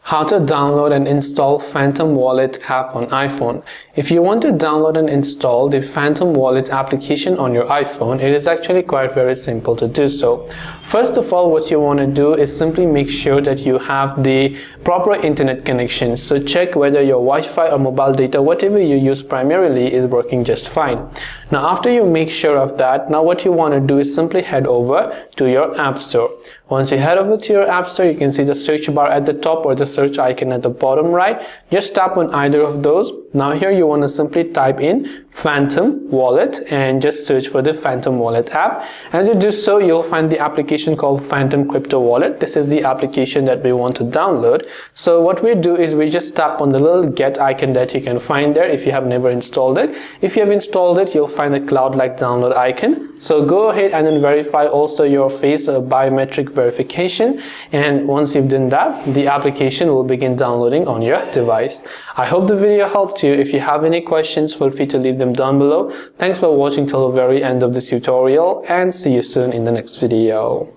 How to download and install Phantom Wallet app on iPhone. If you want to download and install the Phantom Wallet application on your iPhone, it is actually quite very simple to do so. First of all, what you want to do is simply make sure that you have the proper internet connection. So check whether your Wi-Fi or mobile data, whatever you use primarily, is working just fine. Now after you make sure of that, now what you want to do is simply head over to your App Store. Once you head over to your App Store, you can see the search bar at the top or the search icon at the bottom right. Just tap on either of those. Now here you want to simply type in Phantom Wallet and just search for the Phantom Wallet app. As you do so, you'll find the application called Phantom Crypto Wallet. This is the application that we want to download. So what we do is we just tap on the little get icon that you can find there if you have never installed it. If you have installed it, you'll find the cloud-like download icon. So go ahead and then verify also your face biometric verification. And once you've done that, the application will begin downloading on your device. I hope the video helped you. If you have any questions, feel free to leave them down below. Thanks for watching till the very end of this tutorial, and see you soon in the next video.